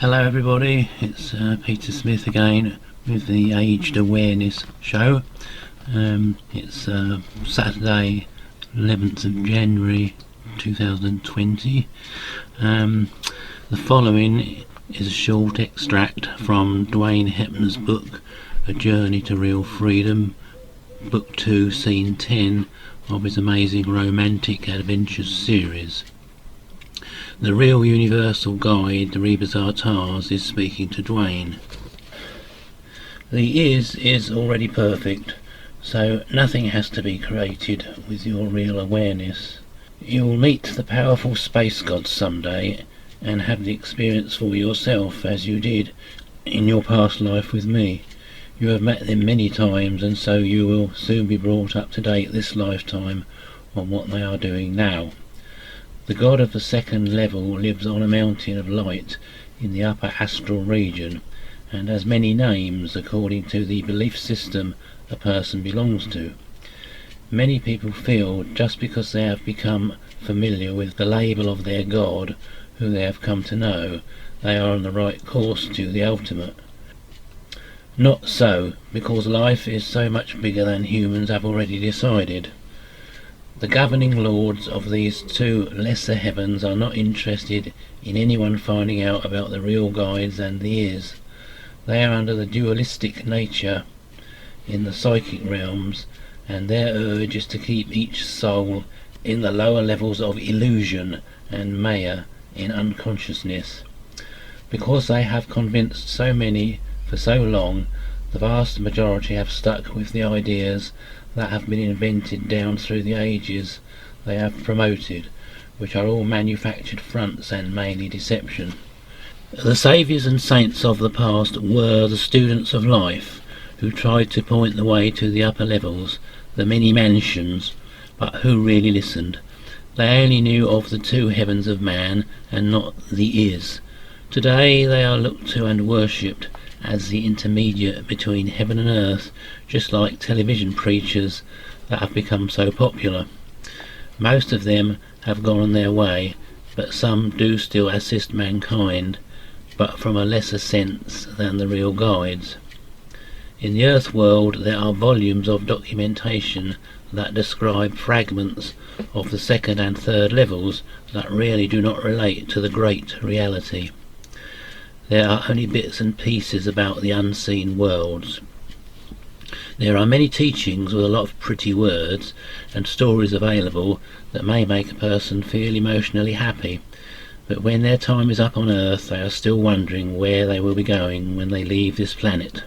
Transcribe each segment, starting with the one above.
Hello everybody, it's Peter Smith again with the Aged Awareness show. It's Saturday 11th of January 2020. The following is a short extract from Dwayne Hepner's book A Journey to Real Freedom, Book 2, Scene 10 of his amazing romantic adventures series. The real universal guide, the Rebus Artars, is speaking to Dwayne. The is already perfect, so nothing has to be created with your real awareness. You'll meet the powerful space gods someday and have the experience for yourself as you did in your past life with me. You have met them many times, and so you will soon be brought up to date this lifetime on what they are doing now. The god of the second level lives on a mountain of light in the upper astral region and has many names according to the belief system a person belongs to. Many people feel just because they have become familiar with the label of their god, who they have come to know, they are on the right course to the ultimate. Not so, because life is so much bigger than humans have already decided. The governing lords of these two lesser heavens are not interested in anyone finding out about the real guides and the is. They are under the dualistic nature in the psychic realms, and their urge is to keep each soul in the lower levels of illusion and maya in unconsciousness. Because they have convinced so many for so long, the vast majority have stuck with the ideas that have been invented down through the ages they have promoted, which are all manufactured fronts and mainly deception. The saviours and saints of the past were the students of life, who tried to point the way to the upper levels, the many mansions, but who really listened? They only knew of the two heavens of man, and not the is. Today they are looked to and worshipped as the intermediate between heaven and earth, just like television preachers that have become so popular. Most of them have gone on their way, but some do still assist mankind, but from a lesser sense than the real guides. In the earth world there are volumes of documentation that describe fragments of the second and third levels that really do not relate to the great reality. There are only bits and pieces about the unseen worlds. There are many teachings with a lot of pretty words and stories available that may make a person feel emotionally happy, but when their time is up on earth they are still wondering where they will be going when they leave this planet.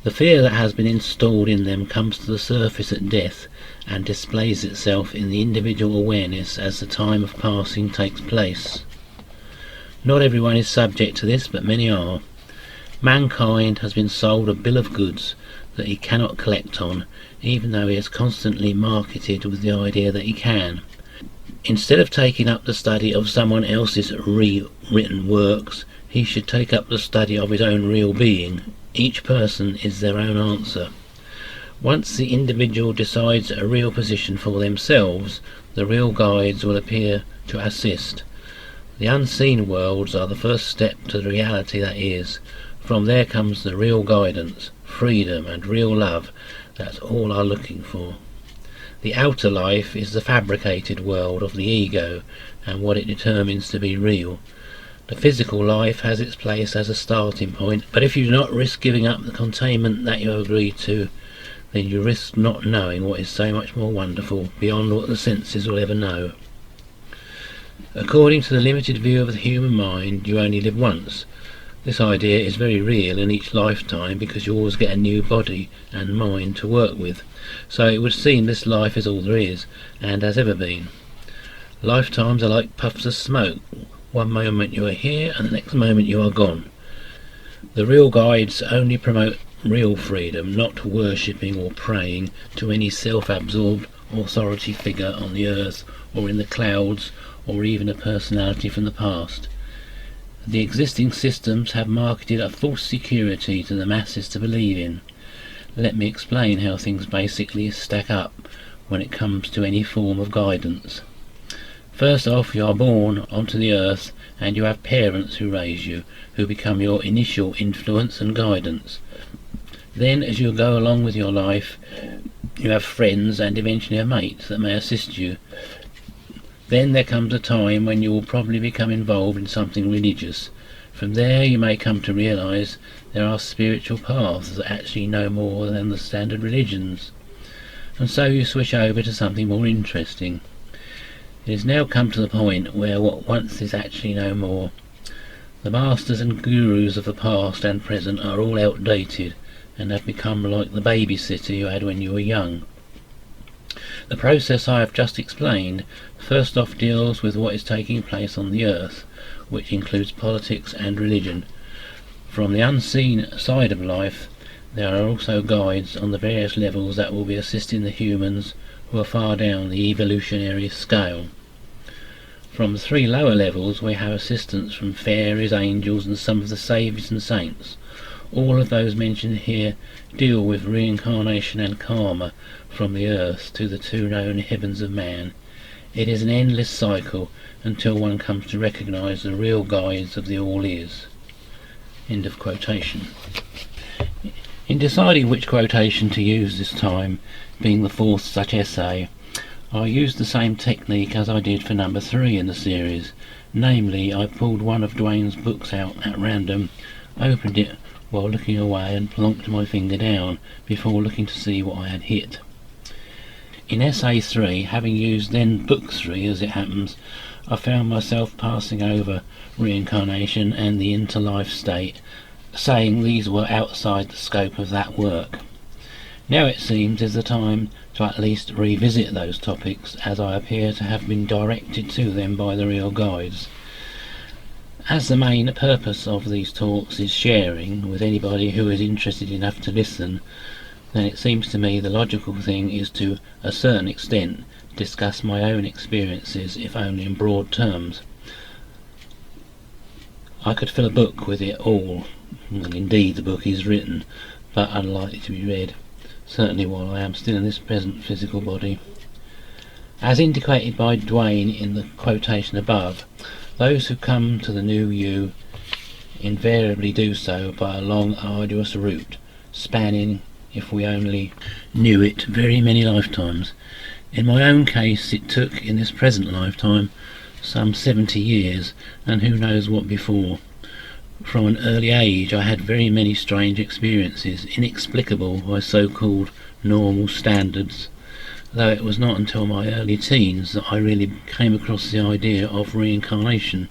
The fear that has been installed in them comes to the surface at death and displays itself in the individual awareness as the time of passing takes place. Not everyone is subject to this, but many are. Mankind has been sold a bill of goods that he cannot collect on, even though he is constantly marketed with the idea that he can. Instead of taking up the study of someone else's rewritten works, he should take up the study of his own real being. Each person is their own answer. Once the individual decides a real position for themselves, the real guides will appear to assist. The unseen worlds are the first step to the reality that is. From there comes the real guidance, freedom and real love that all are looking for. The outer life is the fabricated world of the ego and what it determines to be real. The physical life has its place as a starting point, but if you do not risk giving up the containment that you have agreed to, then you risk not knowing what is so much more wonderful beyond what the senses will ever know. According to the limited view of the human mind, you only live once. This idea is very real in each lifetime because you always get a new body and mind to work with, so it would seem this life is all there is, and has ever been. Lifetimes are like puffs of smoke. One moment you are here and the next moment you are gone. The real guides only promote real freedom, not worshipping or praying to any self-absorbed authority figure on the earth or in the clouds, or even a personality from the past. The existing systems have marketed a false security to the masses to believe in. Let me explain how things basically stack up when it comes to any form of guidance. First off, you are born onto the earth and you have parents who raise you, who become your initial influence and guidance. Then, as you go along with your life, you have friends and eventually a mate that may assist you. Then there comes a time when you will probably become involved in something religious. From there you may come to realise there are spiritual paths that actually know more than the standard religions. And so you switch over to something more interesting. It has now come to the point where what once is actually no more. The masters and gurus of the past and present are all outdated and have become like the babysitter you had when you were young. The process I have just explained first off deals with what is taking place on the earth, which includes politics and religion. From the unseen side of life, there are also guides on the various levels that will be assisting the humans who are far down the evolutionary scale. From the 3 lower levels we have assistance from fairies, angels and some of the saviors and saints. All of those mentioned here deal with reincarnation and karma from the earth to the 2 known heavens of man. It is an endless cycle until one comes to recognise the real guides of the all-is. End of quotation. In deciding which quotation to use this time, being the 4th such essay, I used the same technique as I did for number 3 in the series. Namely, I pulled one of Dwayne's books out at random, opened it while looking away and plonked my finger down before looking to see what I had hit. In essay 3, having used then book 3 as it happens, I found myself passing over reincarnation and the interlife state, saying these were outside the scope of that work. Now it seems is the time to at least revisit those topics, as I appear to have been directed to them by the real guides. As the main purpose of these talks is sharing with anybody who is interested enough to listen, then it seems to me the logical thing is to a certain extent discuss my own experiences, if only in broad terms. I could fill a book with it all, and indeed the book is written, but unlikely to be read, certainly while I am still in this present physical body. As indicated by Dwayne in the quotation above, those who come to the new you invariably do so by a long, arduous route, spanning, if we only knew it, very many lifetimes. In my own case it took, in this present lifetime, some 70 years, and who knows what before. From an early age I had very many strange experiences, inexplicable by so-called normal standards, though it was not until my early teens that I really came across the idea of reincarnation,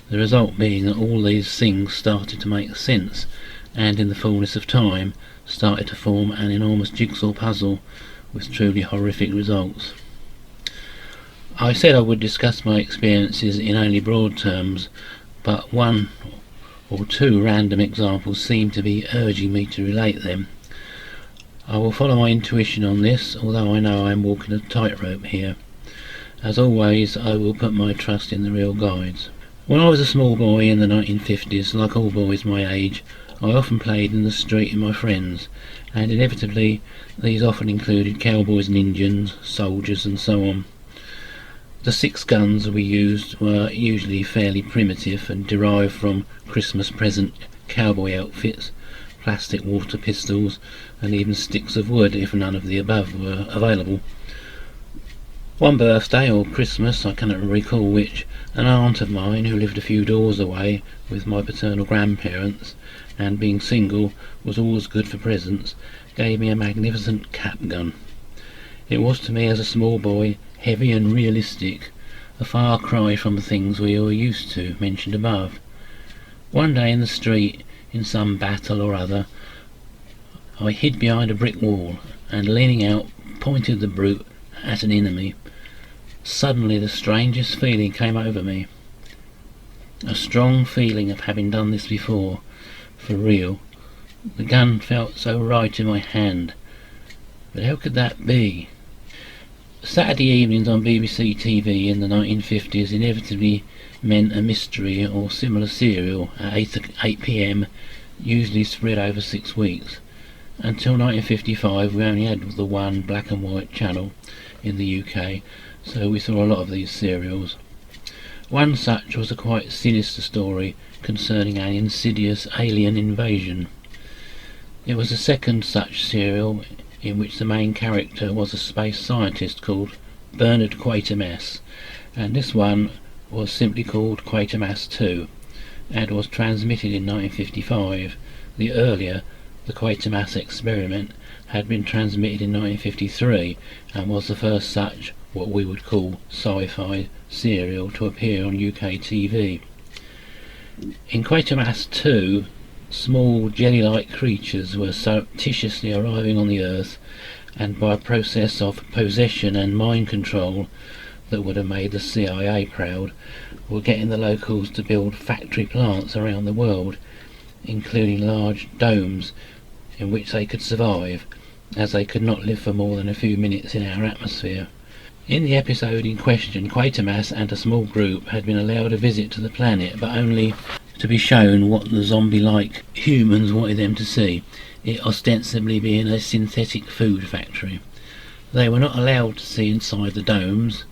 the result being that all these things started to make sense, and in the fullness of time started to form an enormous jigsaw puzzle with truly horrific results. I said I would discuss my experiences in only broad terms, but 1 or 2 random examples seem to be urging me to relate them. I will follow my intuition on this, although I know I am walking a tightrope here. As always, I will put my trust in the real guides. When I was a small boy in the 1950s, like all boys my age, I often played in the street with my friends, and inevitably these often included cowboys and Indians, soldiers and so on. The 6 guns we used were usually fairly primitive and derived from Christmas present cowboy outfits, plastic water pistols and even sticks of wood if none of the above were available. One birthday or Christmas, I cannot recall which, an aunt of mine who lived a few doors away with my paternal grandparents, and being single was always good for presents, gave me a magnificent cap gun. It was to me as a small boy heavy and realistic, a far cry from the things we were used to, mentioned above. One day in the street, in some battle or other, I hid behind a brick wall, and leaning out, pointed the brute at an enemy. Suddenly the strangest feeling came over me. A strong feeling of having done this before, for real. The gun felt so right in my hand. But how could that be? Saturday evenings on BBC TV in the 1950s inevitably meant a mystery or similar serial at 8 p.m, usually spread over 6 weeks. Until 1955 we only had the one black and white channel. in the UK, so we saw a lot of these serials. One such was a quite sinister story concerning an insidious alien invasion. It was the second such serial in which the main character was a space scientist called Bernard Quatermass, and this one was simply called Quatermass 2 and was transmitted in 1955. The earlier, the Quatermass Experiment, had been transmitted in 1953 and was the first such, what we would call sci-fi serial to appear on UK TV. In Quatermass 2, small jelly-like creatures were surreptitiously arriving on the Earth, and by a process of possession and mind control that would have made the CIA proud, were getting the locals to build factory plants around the world, including large domes in which they could survive, as they could not live for more than a few minutes in our atmosphere. In the episode in question, Quatermass and a small group had been allowed a visit to the planet, but only to be shown what the zombie-like humans wanted them to see, it ostensibly being a synthetic food factory. They were not allowed to see inside the domes.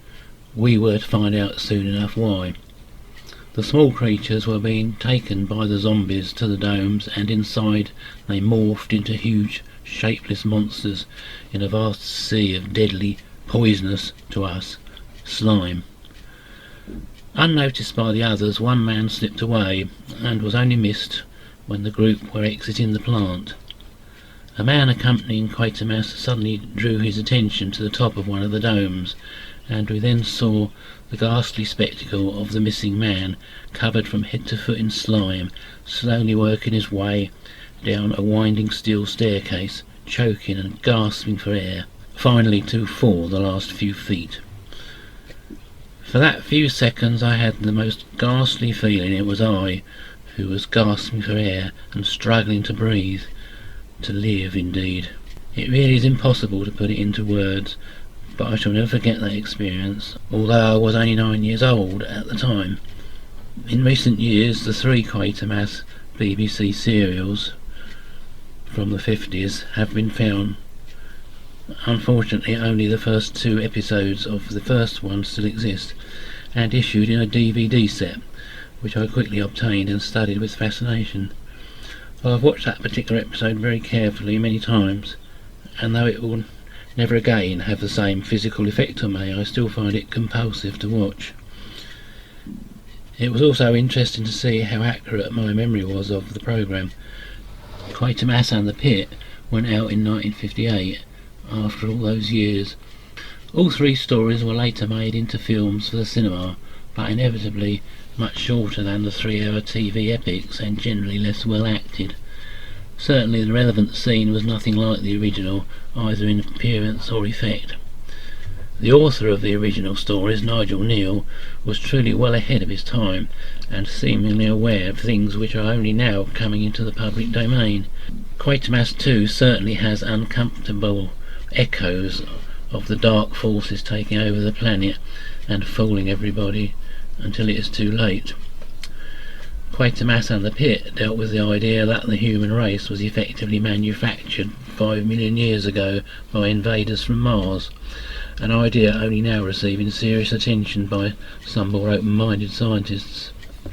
We were to find out soon enough why. The small creatures were being taken by the zombies to the domes, and inside they morphed into huge, shapeless monsters in a vast sea of deadly, poisonous, to us, slime. Unnoticed by the others, one man slipped away and was only missed when the group were exiting the plant. A man accompanying Quatermass suddenly drew his attention to the top of one of the domes, and we then saw the ghastly spectacle of the missing man, covered from head to foot in slime, slowly working his way down a winding steel staircase, choking and gasping for air, finally to fall the last few feet. For that few seconds I had the most ghastly feeling it was I who was gasping for air and struggling to breathe, to live indeed. It really is impossible to put it into words, but I shall never forget that experience, although I was only 9 years old at the time. In recent years, the 3 Quatermass BBC serials from the 50s have been found. Unfortunately, only the first 2 episodes of the first one still exist, and issued in a DVD set, which I quickly obtained and studied with fascination. I've watched that particular episode very carefully many times, and though it will never again have the same physical effect on me, I still find it compulsive to watch. It was also interesting to see how accurate my memory was of the programme. Quatermass and the Pit went out in 1958, after all those years. All 3 stories were later made into films for the cinema, but inevitably much shorter than the 3-hour TV epics and generally less well acted. Certainly the relevant scene was nothing like the original, either in appearance or effect. The author of the original stories, Nigel Neal, was truly well ahead of his time, and seemingly aware of things which are only now coming into the public domain. Quatermass 2 certainly has uncomfortable echoes of the dark forces taking over the planet and fooling everybody until it is too late. Quatermass and the Pit dealt with the idea that the human race was effectively manufactured 5 million years ago by invaders from Mars, an idea only now receiving serious attention by some more open-minded scientists.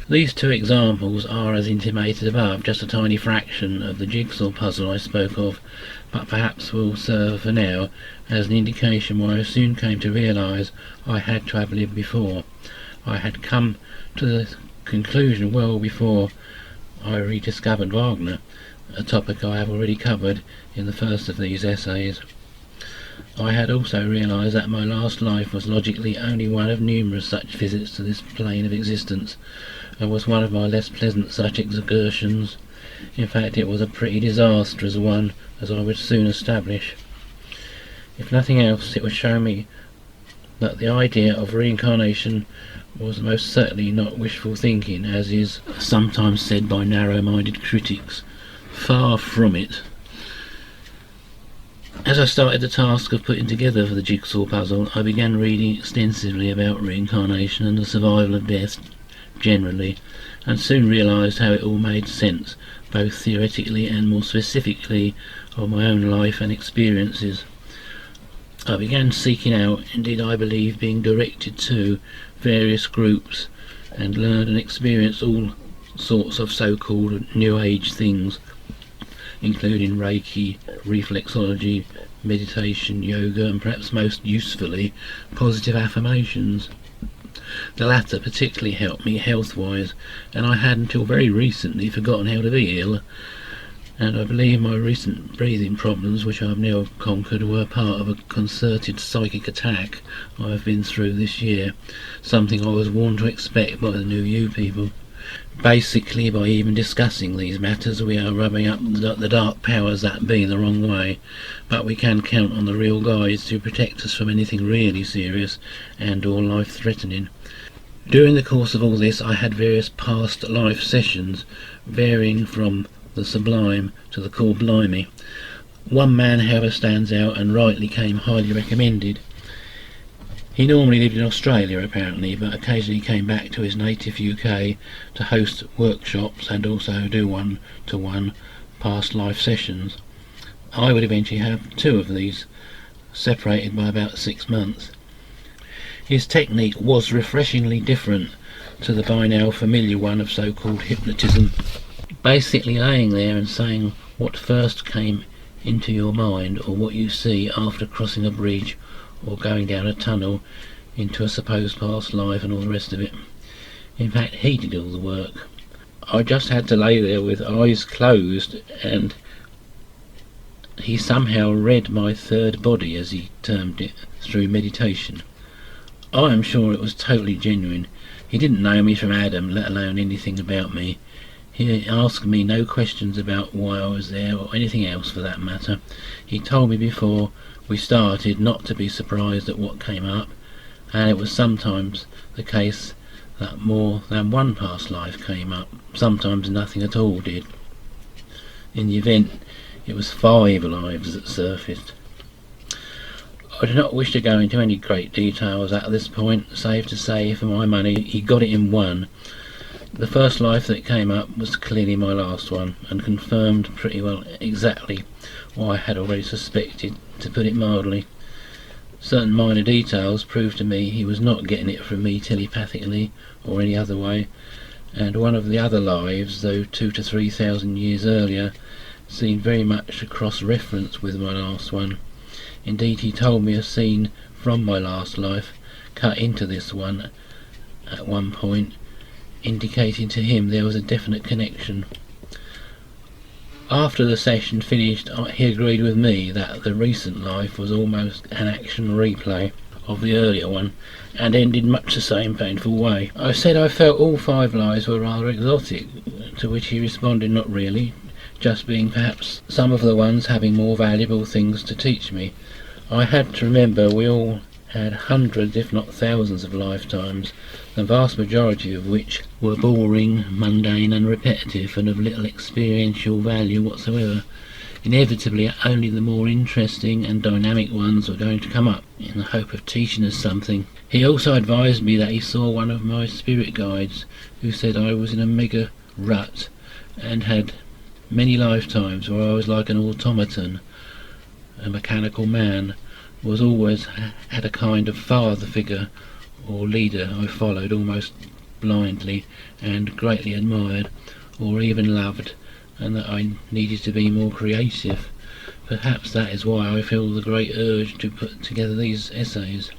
These 2 examples are, as intimated above, just a tiny fraction of the jigsaw puzzle I spoke of, but perhaps will serve for now as an indication why I soon came to realise I had to have lived before. I had come to the conclusion well before I rediscovered Wagner, a topic I have already covered in the first of these essays. I had also realised that my last life was logically only one of numerous such visits to this plane of existence, and was one of my less pleasant such excursions. In fact, it was a pretty disastrous one, as I would soon establish. If nothing else, it would show me that the idea of reincarnation was most certainly not wishful thinking, as is sometimes said by narrow-minded critics. Far from it. As I started the task of putting together the jigsaw puzzle, I began reading extensively about reincarnation and the survival of death generally, and soon realised how it all made sense, both theoretically and more specifically of my own life and experiences. I began seeking out, indeed I believe being directed to, various groups, and learned and experienced all sorts of so-called New Age things, including Reiki, reflexology, meditation, yoga, and perhaps most usefully, positive affirmations. The latter particularly helped me health-wise, and I had until very recently forgotten how to be ill, and I believe my recent breathing problems, which I have now conquered, were part of a concerted psychic attack I have been through this year, something I was warned to expect by the New You people. Basically, by even discussing these matters, we are rubbing up the dark powers that be the wrong way, but we can count on the real guides to protect us from anything really serious and or life-threatening. During the course of all this, I had various past life sessions, varying from the sublime to the cool blimey. One man, however, stands out and rightly came highly recommended. He normally lived in Australia apparently, but occasionally came back to his native UK to host workshops and also do one-to-one past life sessions. I would eventually have 2 of these, separated by about 6 months. His technique was refreshingly different to the by now familiar one of so-called hypnotism. Basically laying there and saying what first came into your mind, or what you see after crossing a bridge or going down a tunnel into a supposed past life and all the rest of it. In fact, he did all the work. I just had to lay there with eyes closed, and he somehow read my third body, as he termed it, through meditation. I am sure it was totally genuine. He didn't know me from Adam, let alone anything about me. He asked me no questions about why I was there, or anything else for that matter. He told me before we started not to be surprised at what came up, and it was sometimes the case that more than one past life came up. Sometimes nothing at all did. In the event, it was 5 lives that surfaced. I do not wish to go into any great details at this point, save to say, for my money, he got it in one. The first life that came up was clearly my last one, and confirmed pretty well exactly what I had already suspected, to put it mildly. Certain minor details proved to me he was not getting it from me telepathically or any other way, and one of the other lives, though 2,000 to 3,000 years earlier, seemed very much a cross-reference with my last one. Indeed, he told me a scene from my last life cut into this one at one point, indicating to him there was a definite connection. After the session finished, he agreed with me that the recent life was almost an action replay of the earlier one, and ended much the same painful way. I said I felt all 5 lives were rather exotic, to which he responded not really, just being perhaps some of the ones having more valuable things to teach me. I had to remember we all had hundreds if not thousands of lifetimes, the vast majority of which were boring, mundane and repetitive, and of little experiential value whatsoever. Inevitably only the more interesting and dynamic ones were going to come up, in the hope of teaching us something. He also advised me that he saw one of my spirit guides, who said I was in a mega rut and had many lifetimes where I was like an automaton, a mechanical man, was always had a kind of father figure or leader I followed almost blindly and greatly admired, or even loved, and that I needed to be more creative. Perhaps that is why I feel the great urge to put together these essays.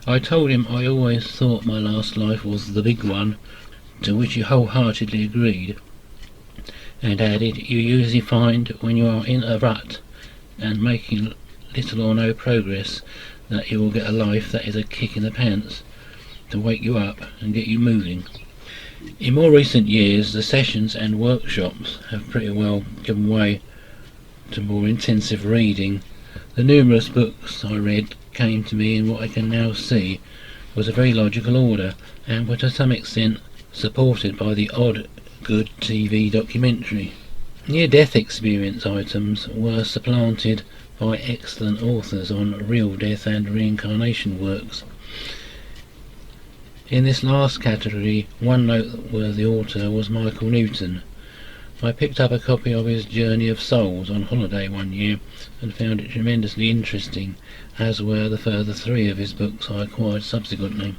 I told him I always thought my last life was the big one, to which he wholeheartedly agreed, and added, you usually find when you are in a rut and making little or no progress that you will get a life that is a kick in the pants to wake you up and get you moving. In more recent years, the sessions and workshops have pretty well given way to more intensive reading. The numerous books I read came to me in what I can now see was a very logical order, and were to some extent supported by the odd good TV documentary. Near-death experience items were supplanted by excellent authors on real death and reincarnation works. In this last category, one noteworthy author was Michael Newton. I picked up a copy of his Journey of Souls on holiday one year and found it tremendously interesting, as were the further 3 of his books I acquired subsequently.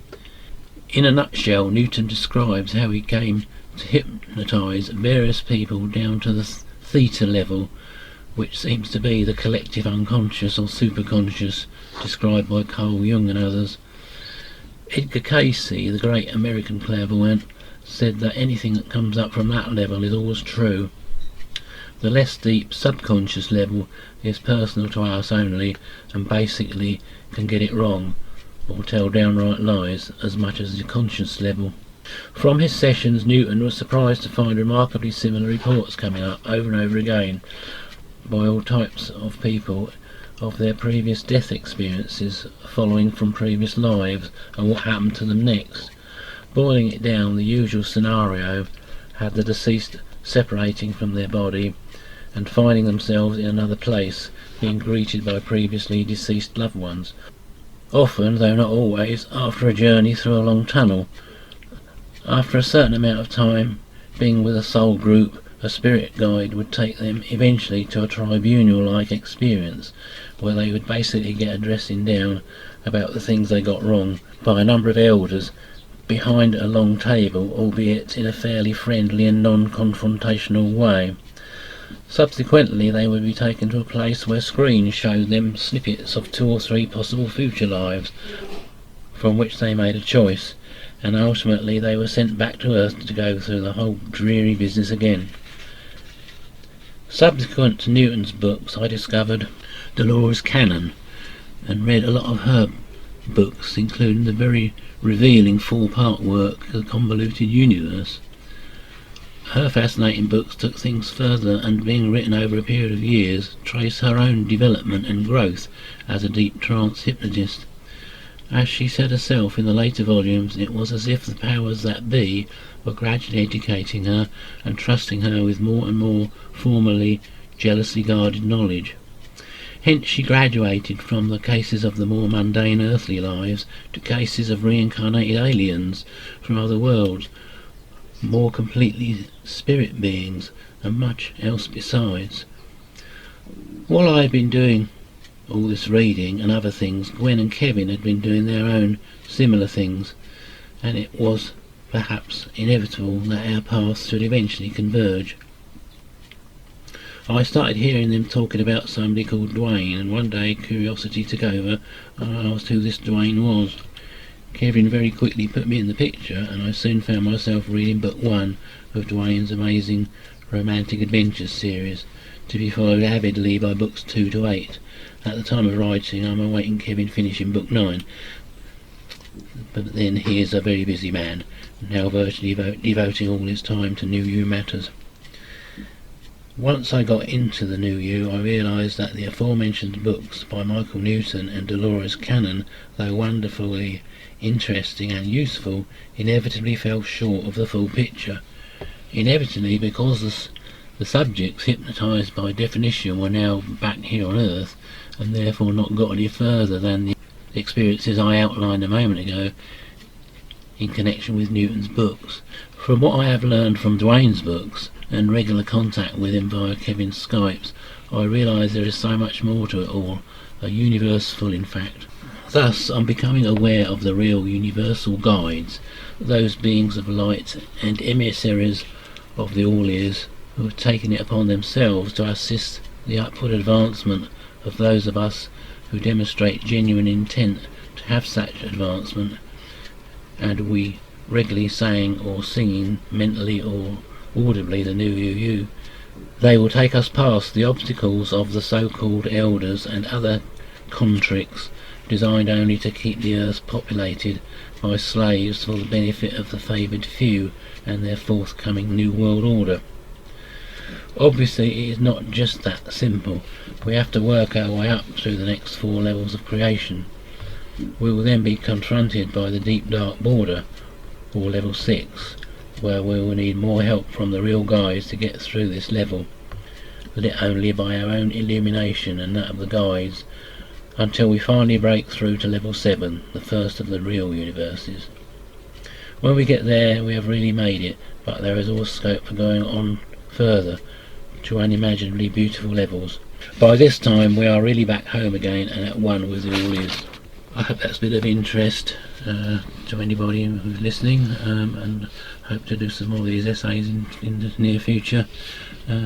In a nutshell, Newton describes how he came to hypnotise various people down to the theta level, which seems to be the collective unconscious or superconscious described by Carl Jung and others. Edgar Cayce, the great American clairvoyant, said that anything that comes up from that level is always true. The less deep subconscious level is personal to us only, and basically can get it wrong or tell downright lies as much as the conscious level. From his sessions, Newton was surprised to find remarkably similar reports coming up over and over again by all types of people of their previous death experiences following from previous lives and what happened to them next. Boiling it down, the usual scenario had the deceased separating from their body and finding themselves in another place, being greeted by previously deceased loved ones, often, though not always, after a journey through a long tunnel. After a certain amount of time being with a soul group, a spirit guide would take them eventually to a tribunal-like experience, where they would basically get a dressing down about the things they got wrong by a number of elders behind a long table, albeit in a fairly friendly and non-confrontational way. Subsequently, they would be taken to a place where screens showed them snippets of 2 or 3 possible future lives, from which they made a choice, and ultimately they were sent back to Earth to go through the whole dreary business again. Subsequent to Newton's books, I discovered Dolores Cannon, and read a lot of her books, including the very revealing 4-part work, The Convoluted Universe. Her fascinating books took things further, and being written over a period of years, trace her own development and growth as a deep trance hypnotist. As she said herself in the later volumes, it was as if the powers that be were gradually educating her and trusting her with more and more formerly jealously guarded knowledge. Hence she graduated from the cases of the more mundane earthly lives to cases of reincarnated aliens from other worlds, more completely spirit beings, and much else besides. While I had been doing all this reading and other things, Gwen and Kevin had been doing their own similar things, and it was perhaps inevitable that our paths should eventually converge. I started hearing them talking about somebody called Dwayne, and one day curiosity took over and I asked who this Dwayne was. Kevin very quickly put me in the picture, and I soon found myself reading book 1 of Dwayne's amazing Romantic Adventures series, to be followed avidly by books 2 to 8. At the time of writing, I'm awaiting Kevin finishing book 9, but then he is a very busy man, now virtually devoting all his time to New You matters. Once I got into the New You, I realised that the aforementioned books by Michael Newton and Dolores Cannon, though wonderfully interesting and useful, inevitably fell short of the full picture. Inevitably, because the subjects hypnotised by definition were now back here on Earth, and therefore not got any further than the experiences I outlined a moment ago in connection with Newton's books. From what I have learned from Dwayne's books and regular contact with him via Kevin's Skypes, I realise there is so much more to it all, a universe full in fact. Thus I'm becoming aware of the real universal guides, those beings of light and emissaries of the ALLLISSS who have taken it upon themselves to assist the upward advancement of those of us who demonstrate genuine intent to have such advancement, and we regularly saying or singing mentally or audibly the New You. They will take us past the obstacles of the so-called elders and other contricks designed only to keep the earth populated by slaves for the benefit of the favoured few and their forthcoming New World Order. Obviously it is not just that simple. We have to work our way up through the next 4 levels of creation. We will then be confronted by the deep dark border, or level 6, where we will need more help from the real guides to get through this level, lit only by our own illumination and that of the guides, until we finally break through to level 7, the first of the real universes. When we get there we have really made it, but there is always scope for going on further to unimaginably beautiful levels. By this time we are really back home again and at one with the all-is. I hope that's a bit of interest to anybody who's listening, and hope to do some more of these essays in the near future.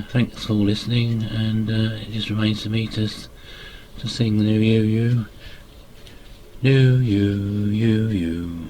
Thanks for listening, and it just remains for me to sing the new you. New you.